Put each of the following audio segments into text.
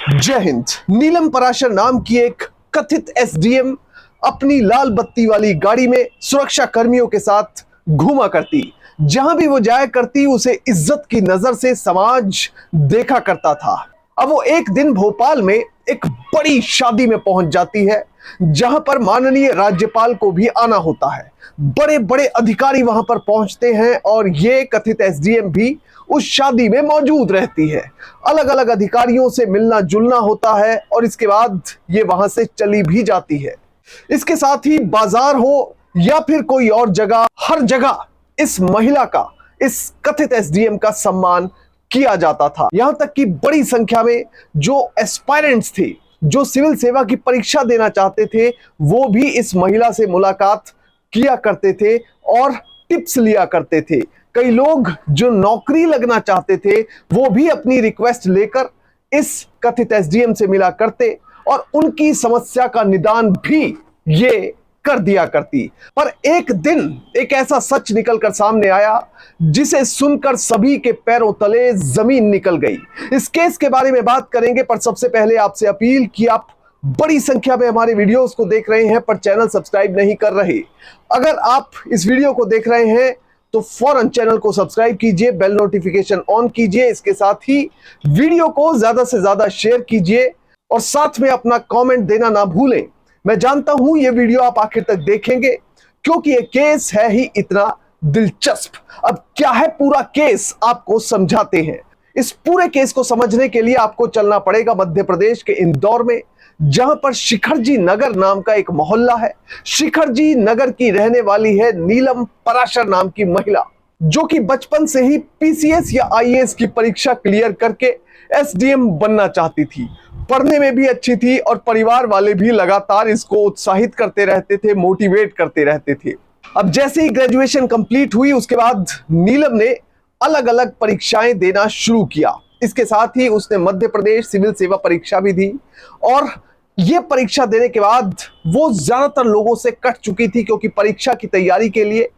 जय हिंद। नीलम पराशर नाम की एक कथित एसडीएम अपनी लाल बत्ती वाली गाड़ी में सुरक्षा कर्मियों के साथ घूमा करती। जहां भी वो जाया करती उसे इज्जत की नजर से समाज देखा करता था। अब वो एक दिन भोपाल में एक बड़ी शादी में पहुंच जाती है, जहां पर माननीय राज्यपाल को भी आना होता है। बड़े बड़े अधिकारी वहां पर पहुंचते हैं और ये कथित एसडीएम भी उस शादी में मौजूद रहती है। अलग अलग अधिकारियों से मिलना जुलना होता है और इसके बाद ये वहां से चली भी जाती है। इसके साथ ही बाजार हो या फिर कोई और जगह, हर जगह इस महिला का, इस कथित एसडीएम का सम्मान किया जाता था। यहां तक कि बड़ी संख्या में जो एस्पायरेंट्स थे, जो सिविल सेवा की परीक्षा देना चाहते थे, वो भी इस महिला से मुलाकात किया करते थे और टिप्स लिया करते थे। कई लोग जो नौकरी लगना चाहते थे वो भी अपनी रिक्वेस्ट लेकर इस कथित एसडीएम से मिला करते और उनकी समस्या का निदान भी ये कर दिया करती। पर एक दिन एक ऐसा सच निकलकर सामने आया जिसे सुनकर सभी के पैरों तले जमीन निकल गई। इस केस के बारे में बात करेंगे, पर सबसे पहले आपसे अपील कि आप बड़ी संख्या में हमारे वीडियोस को देख रहे हैं पर चैनल सब्सक्राइब नहीं कर रहे। अगर आप इस वीडियो को देख रहे हैं तो फौरन चैनल को सब्सक्राइब कीजिए, बेल नोटिफिकेशन ऑन कीजिए। इसके साथ ही वीडियो को ज्यादा से ज्यादा शेयर कीजिए और साथ में अपना कमेंट देना ना भूलें। मैं जानता हूं ये वीडियो आप आखिर तक देखेंगे क्योंकि ये केस है ही इतना दिलचस्प। अब क्या है पूरा केस, आपको समझाते हैं। इस पूरे केस को समझने के लिए आपको चलना पड़ेगा मध्य प्रदेश के इंदौर में, जहां पर शिखरजी नगर नाम का एक मोहल्ला है। शिखरजी नगर की रहने वाली है नीलम पराशर नाम की महिला, जो कि बचपन से ही पीसीएस या आईएएस की परीक्षा क्लियर करके एसडीएम बनना चाहती थी। पढ़ने में भी अच्छी थी और परिवार वाले भी लगातार इसको उत्साहित करते रहते थे, मोटिवेट करते रहते थे। अब जैसे ही ग्रेजुएशन कंप्लीट हुई उसके बाद नीलम ने अलग अलग परीक्षाएं देना शुरू किया। इसके साथ ही उसने मध्य प्रदेश सिविल सेवा परीक्षा भी दी और यह परीक्षा देने के बाद वो ज्यादातर लोगों से कट चुकी थी, क्योंकि परीक्षा की तैयारी के लिए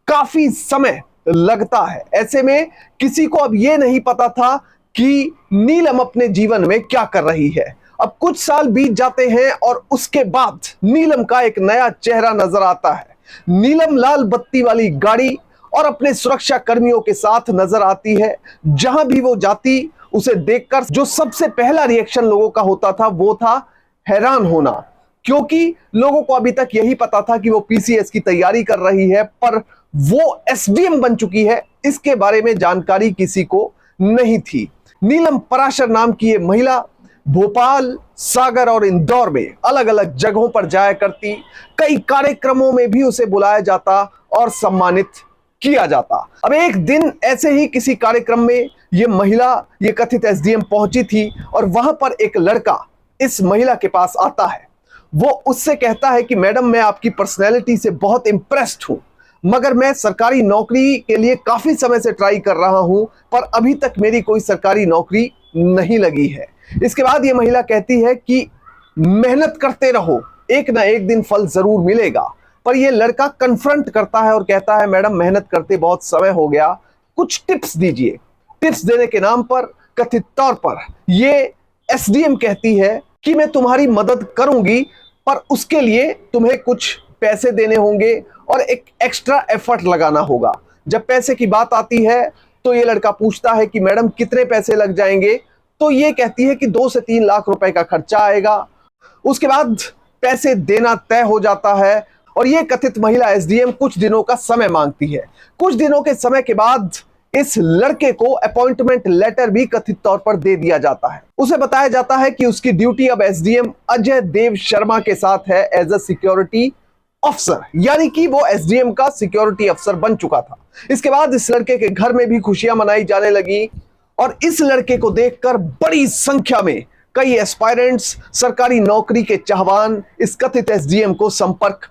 काफी समय लगता है। ऐसे में किसी को अब यह नहीं पता था कि नीलम अपने जीवन में क्या कर रही है। अब कुछ साल बीत जाते हैं और उसके बाद नीलम का एक नया चेहरा नजर आता है। नीलम लाल बत्ती वाली गाड़ी और अपने सुरक्षा कर्मियों के साथ नजर आती है। जहां भी वो जाती उसे देखकर जो सबसे पहला रिएक्शन लोगों का होता था वो था हैरान होना, क्योंकि लोगों को अभी तक यही पता था कि वो पीसीएस की तैयारी कर रही है, पर वो एसडीएम बन चुकी है इसके बारे में जानकारी किसी को नहीं थी। नीलम पराशर नाम की ये महिला भोपाल, सागर और इंदौर में अलग अलग जगहों पर जाया करती। कई कार्यक्रमों में भी उसे बुलाया जाता और सम्मानित किया जाता। अब एक दिन ऐसे ही किसी कार्यक्रम में ये महिला, ये कथित एसडीएम पहुंची थी और वहां पर एक लड़का इस महिला के पास आता है। वो उससे कहता है कि मैडम, मैं आपकी पर्सनैलिटी से बहुत इंप्रेस्ड हूं, मगर मैं सरकारी नौकरी के लिए काफी समय से ट्राई कर रहा हूं, पर अभी तक मेरी कोई सरकारी नौकरी नहीं लगी है। इसके बाद ये महिला कहती है कि मेहनत करते रहो, एक ना एक दिन फल जरूर मिलेगा। पर यह लड़का कन्फ्रंट करता है और कहता है, मैडम मेहनत करते बहुत समय हो गया, कुछ टिप्स दीजिए। टिप्स देने के नाम पर कथित तौर पर ये एसडीएम कहती है कि मैं तुम्हारी मदद करूंगी, पर उसके लिए तुम्हें कुछ पैसे देने होंगे और एक एक्स्ट्रा एफर्ट लगाना होगा। जब पैसे की बात आती है तो ये लड़का पूछता है कि मैडम कितने पैसे लग जाएंगे, तो ये कहती है कि 2 से 3 लाख रुपए का खर्चा आएगा। उसके बाद पैसे देना तय हो जाता है और ये कथित महिला एसडीएम कुछ दिनों का समय मांगती है। कुछ दिनों के समय के बाद इस लड़के को अपॉइंटमेंट लेटर भी कथित तौर पर दे दिया जाता है। उसे बताया जाता है कि उसकी ड्यूटी अब एसडीएम अजय देव शर्मा के साथ है एज अ सिक्योरिटी अफसर, यानी कि वो एसडीएम का सिक्योरिटी अफसर बन चुका था। इसके बाद इस लड़के के घर में भी खुशियां मनाई जाने लगी और इस लड़के को देखकर बड़ी संख्या में कई एस्पायरेंट्स, सरकारी नौकरी के चाहवान इस कथित एसडीएम को संपर्क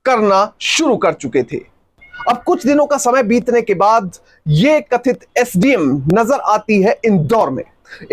करना शुरू कर चुके थे। अब कुछ दिनों का समय बीतने के बाद ये कथित एसडीएम नजर आती है इंदौर में।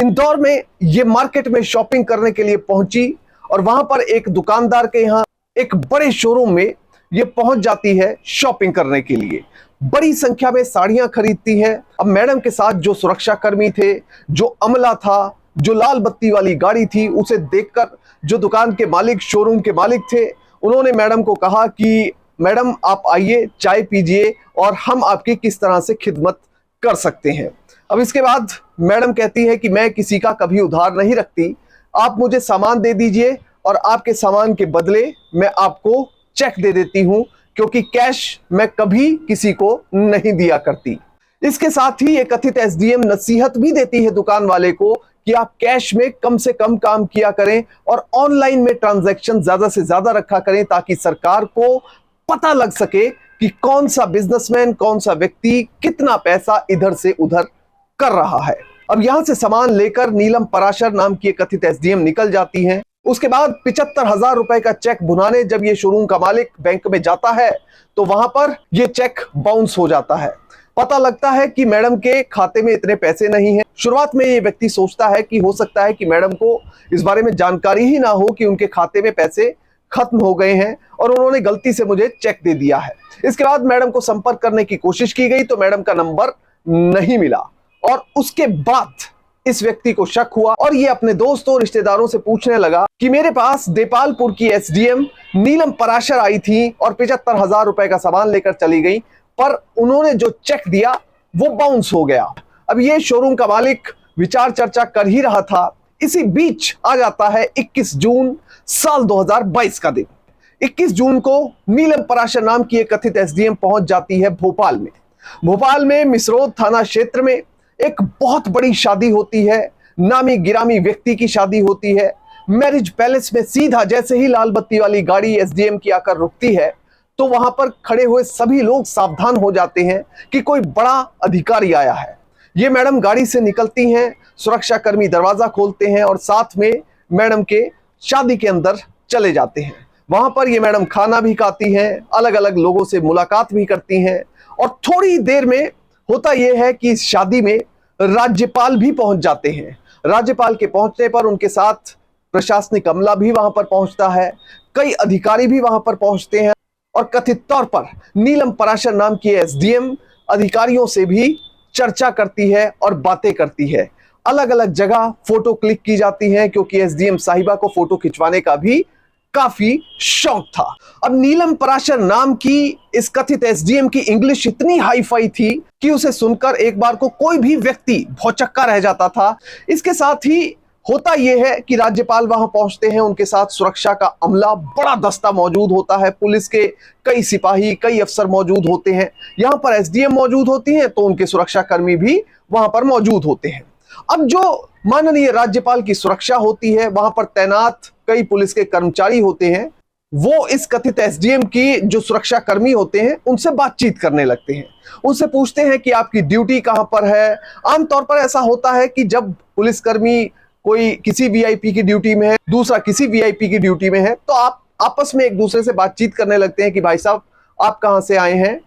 इंदौर में ये मार्केट में शॉपिंग करने के लिए पहुंची और वहां पर एक दुकानदार के यहाँ एक बड़े शोरूम में ये पहुंच जाती है शॉपिंग करने के लिए। बड़ी संख्या में साड़ियां खरीदती है। अब मैडम के साथ जो सुरक्षा कर्मी थे, जो अमला था, जो लाल बत्ती वाली गाड़ी थी उसे देखकर जो दुकान के मालिक, शोरूम के मालिक थे, उन्होंने मैडम को कहा कि मैडम आप आइए, चाय पीजिए और हम आपकी किस तरह से खिदमत कर सकते हैं। अब इसके बाद मैडम कहती है कि मैं किसी का कभी उधार नहीं रखती, आप मुझे सामान दे दीजिए और आपके सामान के बदले मैं आपको चेक दे देती हूं, क्योंकि कैश मैं कभी किसी को नहीं दिया करती। इसके साथ ही ये कथित एसडीएम नसीहत भी देती है दुकान वाले को कि आप कैश में कम से कम काम किया करें और ऑनलाइन में ट्रांजैक्शन ज्यादा से ज्यादा रखा करें, ताकि सरकार को पता लग सके कि कौन सा बिजनेसमैन, कौन सा व्यक्ति कितना पैसा इधर से उधर कर रहा है। अब यहां से सामान लेकर नीलम पराशर नाम की एक कथित एसडीएम निकल जाती हैं। उसके बाद 75,000 रुपए का चेक भुनाने जब ये शोरूम का मालिक बैंक में जाता है तो वहां पर ये चेक बाउंस हो जाता है। पता लगता है कि मैडम के खाते में इतने पैसे नहीं हैं। शुरुआत में ये व्यक्ति सोचता है कि हो सकता है कि मैडम को इस बारे में जानकारी ही ना हो कि उनके खाते में पैसे खत्म हो गए हैं और उन्होंने गलती से मुझे चेक दे दिया है। इसके बाद मैडम को संपर्क करने की कोशिश की गई तो मैडम का नंबर नहीं मिला और उसके बाद इस व्यक्ति को शक हुआ और ये अपने दोस्तों और रिश्तेदारों से पूछने लगा कि मेरे पास देपालपुर की एसडीएम नीलम पराशर आई थी और 75,000 रुपए का सामान लेकर चली गई, पर उन्होंने जो चेक दिया वो बाउंस हो गया। अब ये शोरूम का मालिक विचार चर्चा कर ही रहा था, इसी बीच आ जाता है 21 जून साल 2022 का दिन। 21 जून को नीलम पराशर नाम की एक कथित एसडीएम पहुंच जाती है भोपाल में। भोपाल में मिसरोद थाना क्षेत्र में एक बहुत बड़ी शादी होती है, नामी गिरामी व्यक्ति की शादी होती है। मैरिज पैलेस में सीधा जैसे ही लाल बत्ती वाली गाड़ी एसडीएम की आकर रुकती है तो वहां पर खड़े हुए सभी लोग सावधान हो जाते हैं कि कोई बड़ा अधिकारी आया है। ये मैडम गाड़ी से निकलती हैं, सुरक्षा कर्मी दरवाजा खोलते हैं और साथ में मैडम के शादी के अंदर चले जाते हैं। वहां पर ये मैडम खाना भी खाती हैं, अलग अलग लोगों से मुलाकात भी करती हैं और थोड़ी देर में होता यह है कि इस शादी में राज्यपाल भी पहुंच जाते हैं। राज्यपाल के पहुंचने पर उनके साथ प्रशासनिक अमला भी वहां पर पहुंचता है, कई अधिकारी भी वहां पर पहुंचते हैं और कथित तौर पर नीलम पराशर नाम की एसडीएम अधिकारियों से भी चर्चा करती है और बातें करती है। अलग अलग जगह फोटो क्लिक की जाती हैं क्योंकि एसडीएम साहिबा को फोटो खिंचवाने का भी काफी शौक था। अब नीलम पराशर नाम की इस कथित एसडीएम की इंग्लिश इतनी हाई फाई थी कि उसे सुनकर एक बार को कोई भी व्यक्ति भौचक्का रह जाता था। इसके साथ ही होता यह है कि राज्यपाल वहां पहुंचते हैं, उनके साथ सुरक्षा का अमला, बड़ा दस्ता मौजूद होता है, पुलिस के कई सिपाही, कई अफसर मौजूद होते हैं। यहां पर एसडीएम मौजूद होती हैं तो उनके सुरक्षा कर्मी भी वहां पर मौजूद होते हैं। अब जो माननीय राज्यपाल की सुरक्षा होती है, वहां पर तैनात कई पुलिस के कर्मचारी होते हैं, वो इस कथित एसडीएम की जो सुरक्षा कर्मी होते हैं उनसे बातचीत करने लगते हैं। उनसे पूछते हैं कि आपकी ड्यूटी कहां पर है। आमतौर पर ऐसा होता है कि जब पुलिसकर्मी कोई किसी वीआईपी की ड्यूटी में है, दूसरा किसी वीआईपी की ड्यूटी में है, तो आप आपस में एक दूसरे से बातचीत करने लगते हैं कि भाई साहब आप कहां से आए हैं,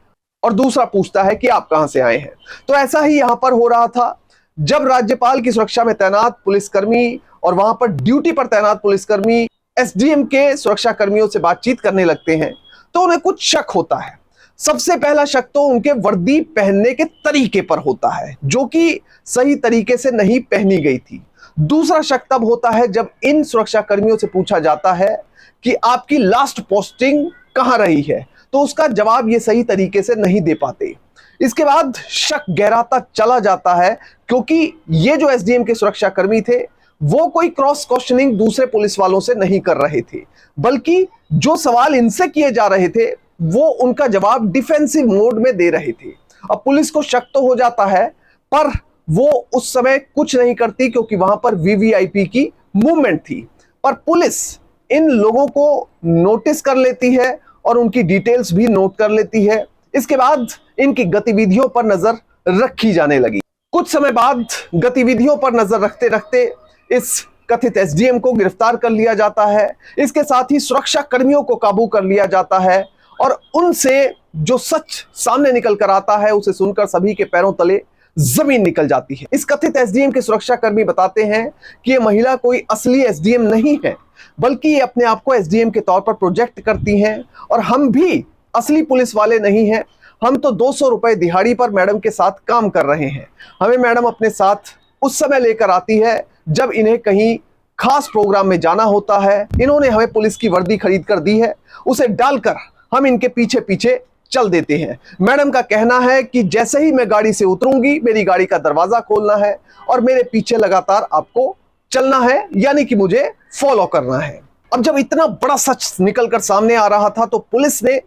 और दूसरा पूछता है कि आप कहां से आए हैं। तो ऐसा ही यहां पर हो रहा था। जब राज्यपाल की सुरक्षा में तैनात पुलिसकर्मी और वहां पर ड्यूटी पर तैनात पुलिसकर्मी एसडीएम के सुरक्षा कर्मियों से बातचीत करने लगते हैं तो उन्हें कुछ शक होता है। सबसे पहला शक तो उनके वर्दी पहनने के तरीके पर होता है, जो कि सही तरीके से नहीं पहनी गई थी। दूसरा शक तब होता है जब इन सुरक्षा कर्मियों से पूछा जाता है कि आपकी लास्ट पोस्टिंग कहां रही है, तो उसका जवाब ये सही तरीके से नहीं दे पाते। इसके बाद शक गहराता चला जाता है क्योंकि ये जो एसडीएम के सुरक्षा कर्मी थे वो कोई क्रॉस क्वेश्चनिंग दूसरे पुलिस वालों से नहीं कर रहे थे, बल्कि जो सवाल इनसे किए जा रहे थे वो उनका जवाब डिफेंसिव मोड में दे रहे थे। अब पुलिस को शक तो हो जाता है, पर वो उस समय कुछ नहीं करती क्योंकि वहां पर वीवीआईपी की मूवमेंट थी। पर पुलिस इन लोगों को नोटिस कर लेती है और उनकी डिटेल्स भी नोट कर लेती है। इसके बाद इनकी गतिविधियों पर नजर रखी जाने लगी। कुछ समय बाद गतिविधियों पर नजर रखते रखते इस कथित एसडीएम को गिरफ्तार कर लिया जाता है। इसके साथ ही सुरक्षा कर्मियों को काबू कर लिया जाता है और उनसे जो सच सामने निकल कर आता है उसे सुनकर सभी के पैरों तले जमीन निकल जाती है। इस कथित एसडीएम के सुरक्षा कर्मी बताते हैं कि ये महिला कोई असली एसडीएम नहीं है, बल्कि ये अपने आप को एसडीएम के तौर पर प्रोजेक्ट करती हैं और हम भी असली पुलिस वाले नहीं हैं। हम तो 200 रुपए दिहाड़ी पर मैडम के साथ काम कर रहे हैं। हमें मैडम अपने साथ उस समय लेकर आती है जब इन्हें कहीं खास प्रोग्राम में जाना होता है, इन्होंने हमें पुलिस की वर्दी खरीद कर दी है, उसे डालकर हम इनके पीछे पीछे चल देते हैं। मैडम का कहना है कि जैसे ही मैं गाड़ी से उतरूंगी, मेरी गाड़ी का दरवाजा खोलना है और मेरे पीछे लगातार आपको चलना है, यानी कि मुझे फॉलो करना है। अब जब इतना बड़ा सच निकलकर सामने आ रहा था, तो पुलिस ने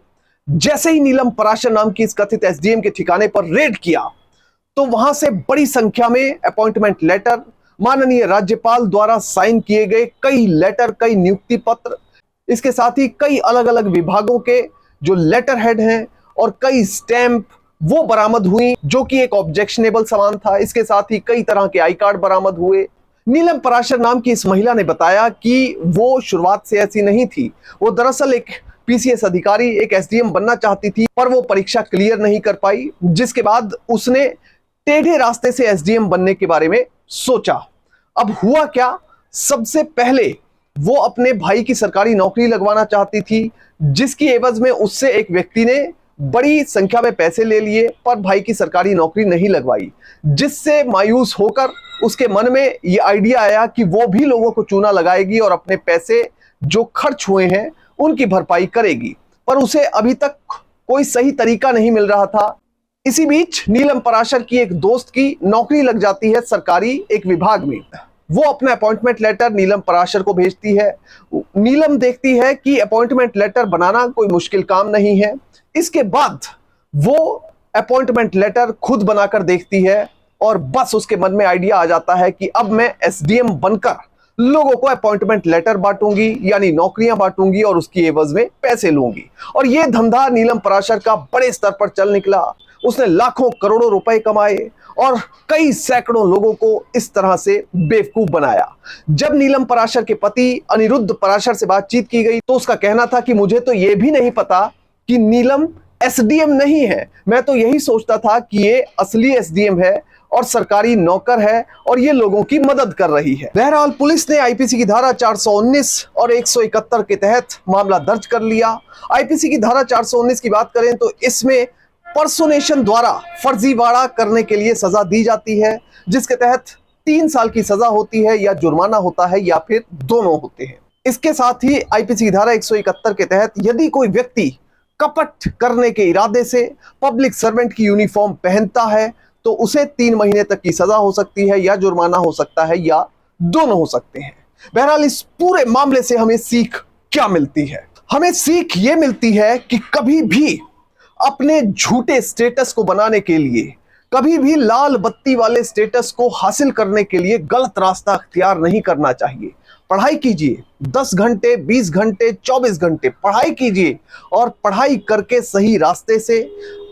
जैसे ही नीलम पराशर नाम की इस कथित एसडीएम के ठिकाने पर रेड किया, तो वहां से बड़ी संख्या में अपॉइंटमेंट लेटर, माननीय राज्यपाल द्वारा साइन किए गए कई लेटर, कई नियुक्ति पत्र, इसके साथ ही कई अलग अलग विभागों के जो लेटर हेड हैं और कई स्टैंप वो बरामद हुई, जो कि एक ऑब्जेक्शनेबल सामान था। इसके साथ ही कई तरह के आई कार्ड बरामद हुए। नीलम पराशर नाम की इस महिला ने बताया कि वो शुरुआत से ऐसी नहीं थी। वो दरअसल एक पीसीएस अधिकारी, एक एसडीएम बनना चाहती थी, पर वो परीक्षा क्लियर नहीं कर पाई, जिसके बाद उसने टेढ़े रास्ते से एसडीएम बनने के बारे में सोचा। अब हुआ क्या, सबसे पहले वो अपने भाई की सरकारी नौकरी लगवाना चाहती थी, जिसकी एवज में उससे एक व्यक्ति ने बड़ी संख्या में पैसे ले लिए, पर भाई की सरकारी नौकरी नहीं लगवाई, जिससे मायूस होकर उसके मन में ये आइडिया आया कि वो भी लोगों को चूना लगाएगी और अपने पैसे जो खर्च हुए हैं उनकी भरपाई करेगी, पर उसे अभी तक कोई सही तरीका नहीं मिल रहा था। इसी बीच नीलम पराशर की एक दोस्त की नौकरी लग जाती है सरकारी एक विभाग में। वो अपना अपॉइंटमेंट लेटर नीलम पराशर को भेजती है। नीलम देखती है कि अपॉइंटमेंट लेटर बनाना कोई मुश्किल काम नहीं है। इसके बाद वो अपॉइंटमेंट लेटर खुद बनाकर देखती है और बस उसके मन में आइडिया आ जाता है कि अब मैं एसडीएम बनकर लोगों को अपॉइंटमेंट लेटर बांटूंगी, यानी नौकरियां बांटूंगी और उसकी एवज में पैसे लूंगी। और यह धंधा नीलम पराशर का बड़े स्तर पर चल निकला। उसने लाखों करोड़ों रुपए कमाए और कई सैकड़ों लोगों को इस तरह से बेवकूफ बनाया। जब नीलम पराशर के पति अनिरुद्ध पराशर से बातचीत की गई, तो उसका कहना था कि मुझे तो यह भी नहीं पता कि नीलम एसडीएम नहीं है। मैं तो यही सोचता था कि ये असली एसडीएम है और सरकारी नौकर है और ये लोगों की मदद कर रही है। बहरहाल पुलिस ने आईपीसी की धारा 419 और 171 के तहत मामला दर्ज कर लिया। आईपीसी की धारा 419 की बात करें तो इसमें पर्सोनेशन द्वारा फर्जीवाड़ा करने के लिए सजा दी जाती है, जिसके तहत 3 साल की सजा होती है, या जुर्माना होता है, या फिर दोनों होते हैं। इसके साथ ही आईपीसी की धारा 171 के तहत यदि कोई व्यक्ति कपट करने के इरादे से पब्लिक सर्वेंट की यूनिफॉर्म पहनता है, तो उसे 3 महीने तक की सजा हो सकती है, या जुर्माना हो सकता है, या दोनों हो सकते हैं। बहरहाल इस पूरे मामले से हमें सीख क्या मिलती है? हमें सीख ये मिलती है कि कभी भी अपने झूठे स्टेटस को बनाने के लिए, कभी भी लाल बत्ती वाले स्टेटस को हासिल करने के लिए गलत रास्ता अख्तियार नहीं करना चाहिए। पढ़ाई कीजिए, 10 घंटे, 20 घंटे, 24 घंटे पढ़ाई कीजिए और पढ़ाई करके सही रास्ते से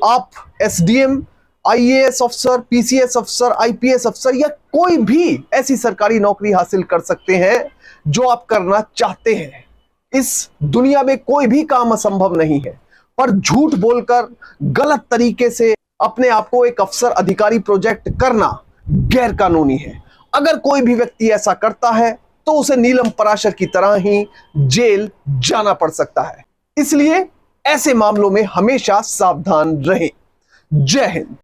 आप एसडीएम, आईएएस अफसर, पीसीएस अफसर, आईपीएस अफसर या कोई भी ऐसी सरकारी नौकरी हासिल कर सकते हैं जो आप करना चाहते हैं। इस दुनिया में कोई भी काम असंभव नहीं है, पर झूठ बोलकर गलत तरीके से अपने आप को एक अफसर अधिकारी प्रोजेक्ट करना गैर कानूनी है। अगर कोई भी व्यक्ति ऐसा करता है तो उसे नीलम पराशर की तरह ही जेल जाना पड़ सकता है। इसलिए ऐसे मामलों में हमेशा सावधान रहें। जय हिंद।